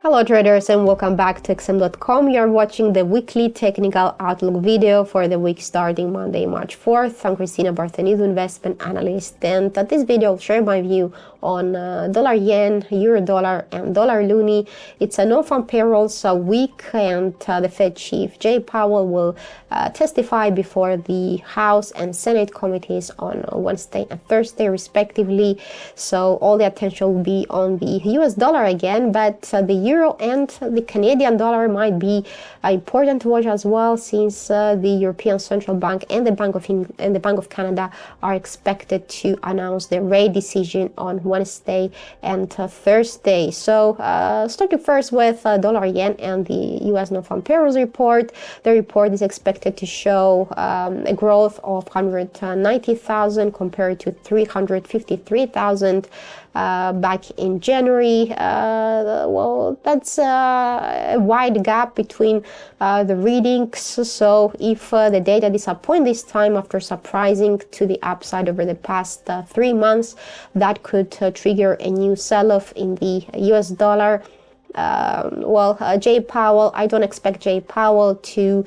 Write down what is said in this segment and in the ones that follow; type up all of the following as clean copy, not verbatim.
Hello traders and welcome back to xm.com. You are watching the weekly technical outlook video for the week starting Monday, March 4th. I'm Cristina Bartenido, investment analyst, and this video will share my view on dollar yen, euro dollar, and dollar loonie. It's a non-farm payrolls week, and the Fed chief Jay Powell will testify before the House and Senate committees on Wednesday and Thursday respectively. So all the attention will be on the US dollar again, but the euro and the Canadian dollar might be important to watch as well, since the European Central Bank and the Bank of Canada are expected to announce their rate decision on Wednesday and Thursday. So starting first with dollar yen and the US non-farm payrolls report. The report is expected to show a growth of 190,000 compared to 353,000 back in January. Well, that's a wide gap between the readings. So if the data disappoint this time after surprising to the upside over the past 3 months, that could trigger a new sell-off in the US dollar. Jay Powell, I don't expect Jay Powell to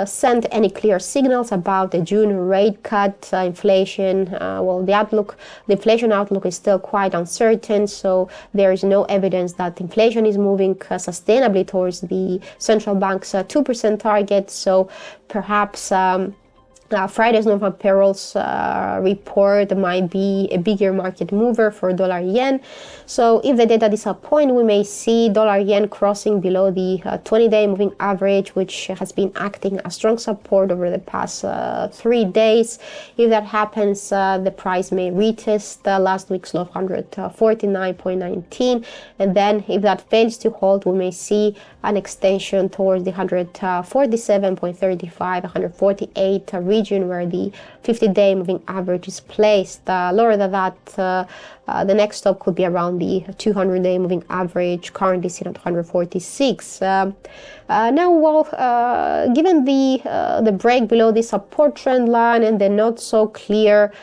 send any clear signals about the June rate cut. Inflation, the inflation outlook is still quite uncertain, so there is no evidence that inflation is moving sustainably towards the central bank's 2% target. So perhaps Friday's non-farm payrolls report might be a bigger market mover for dollar yen. So if the data disappoint, we may see dollar yen crossing below the 20-day moving average, which has been acting as strong support over the past 3 days. If that happens, the price may retest last week's low of 149.19, and then if that fails to hold, we may see an extension towards the 147.35, 148 region where the 50-day moving average is placed. Lower than that, the next stop could be around the 200-day moving average, currently seen at 146. Given the break below the support trend line and the not so clear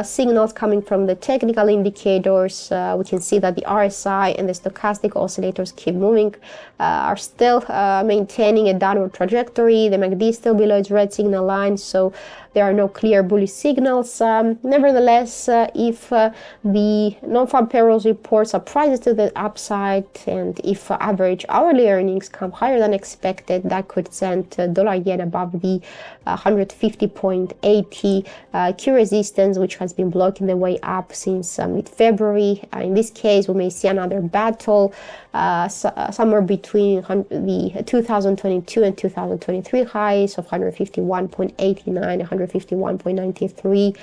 signals coming from the technical indicators, we can see that the RSI and the stochastic oscillators keep moving, are still maintaining a downward trajectory. The MACD is still below its red signal line, so there are no clear bullish signals. Nevertheless, if the non-farm payrolls report surprises to the upside, and if average hourly earnings come higher than expected, that could send dollar yen above the 150.80 key resistance, which has been blocking the way up since mid-February. In this case, we may see another battle somewhere between the 2022 and 2023 highs of 151.89, 151.93.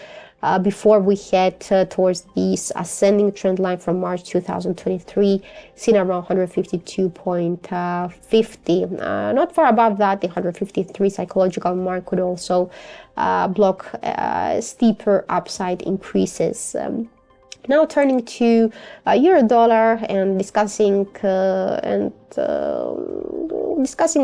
Before we head towards this ascending trend line from March 2023, seen around 152.50. Not far above that, the 153 psychological mark could also block steeper upside increases. Now turning to euro dollar and discussing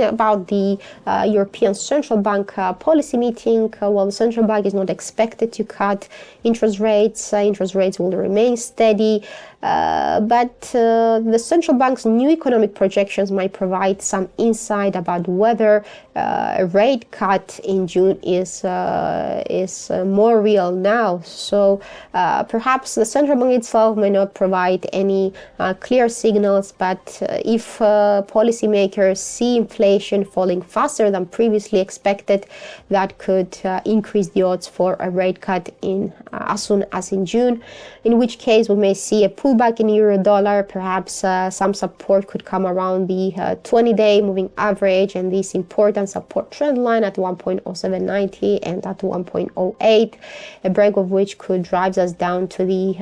about the European Central Bank policy meeting. The central bank is not expected to cut interest rates. Interest rates will remain steady, but the central bank's new economic projections might provide some insight about whether a rate cut in June is more real now. So perhaps the central bank itself may not provide any clear signals, but if policymakers see inflation falling faster than previously expected, that could increase the odds for a rate cut in as soon as in June, in which case we may see a pullback in euro dollar. Perhaps some support could come around the 20-day moving average and this important support trend line at 1.0790 and at 1.08, a break of which could drive us down to the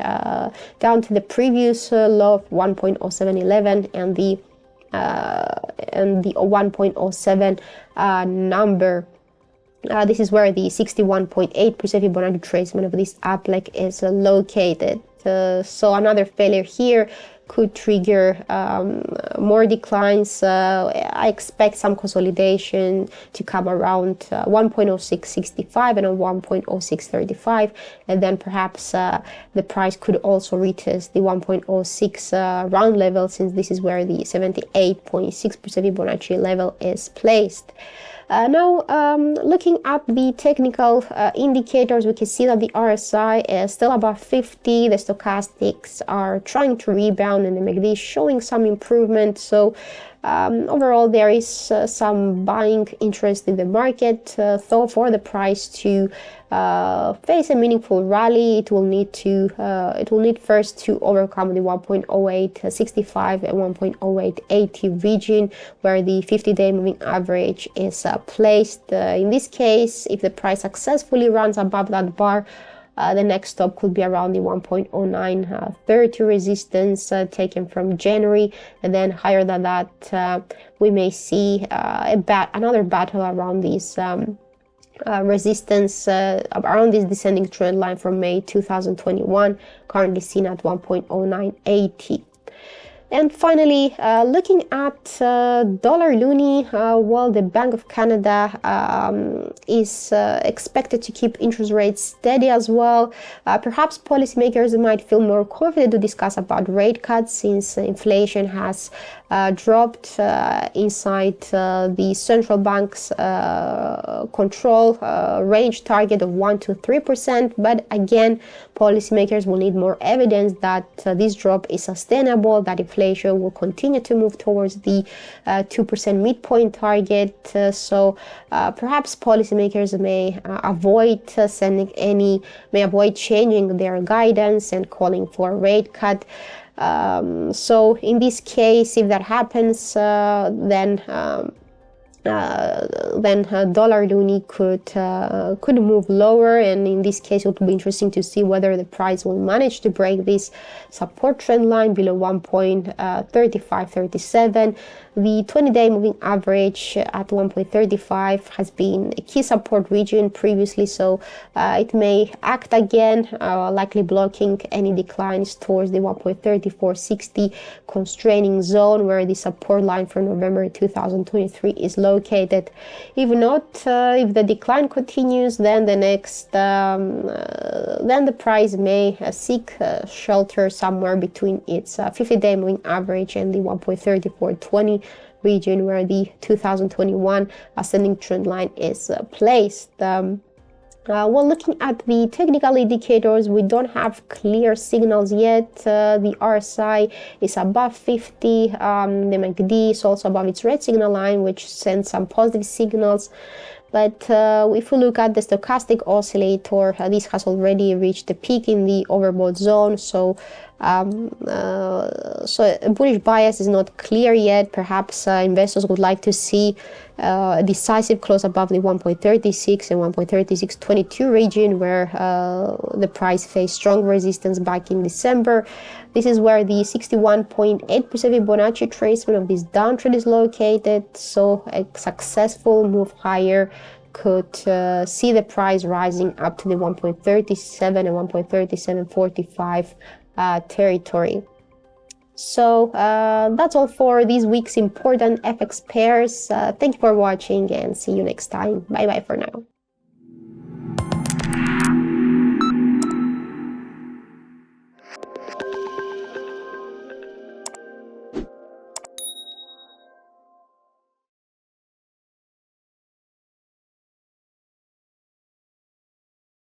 previous low of 1.0711 and the 1.07 number. This is where the 61.8% Fibonacci retracement of this uplift is located. So another failure here could trigger more declines. I expect some consolidation to come around 1.0665 and 1.0635, and then perhaps the price could also retest the 1.06 round level, since this is where the 78.6% Fibonacci level is placed. Now, looking at the technical indicators, we can see that the RSI is still above 50. The stochastics are trying to rebound, and the MACD is showing some improvement. So overall, there is some buying interest in the market. Though for the price to face a meaningful rally, it will need first to overcome the 1.0865 and 1.0880 region, where the 50-day moving average is placed. In this case, if the price successfully runs above that bar, the next stop could be around the 1.0930 resistance taken from January, and then higher than that, we may see another battle around this resistance around this descending trend line from May 2021, currently seen at 1.0980. And finally, looking at dollar loonie, well, the Bank of Canada is expected to keep interest rates steady as well. Perhaps policymakers might feel more confident to discuss about rate cuts, since inflation has dropped inside the central bank's control range target of 1 to 3%. But again, policymakers will need more evidence that this drop is sustainable, that inflation will continue to move towards the 2% midpoint target. So perhaps policymakers may avoid changing their guidance and calling for a rate cut. So in this case, if that happens, then dollar loonie could move lower, and in this case it would be interesting to see whether the price will manage to break this support trend line below 1.3537. The 20-day moving average at 1.35 has been a key support region previously, so it may act again, likely blocking any declines towards the 1.3460 constraining zone, where the support line for November 2023 is located. If not, if the decline continues, then then the price may seek shelter somewhere between its 50-day moving average and the 1.3420 region, where the 2021 ascending trend line is placed. Well, looking at the technical indicators, we don't have clear signals yet. The RSI is above 50. The MACD is also above its red signal line, which sends some positive signals. But if we look at the stochastic oscillator, this has already reached the peak in the overbought zone. So a bullish bias is not clear yet. Perhaps investors would like to see a decisive close above the 1.36 and 1.3622 region, where the price faced strong resistance back in December. This is where the 61.8% Fibonacci tracement of this downtrend is located. So a successful move higher could see the price rising up to the 1.37 and 1.3745 territory. So that's all for this week's important FX pairs. Thank you for watching, and see you next time. Bye bye for now.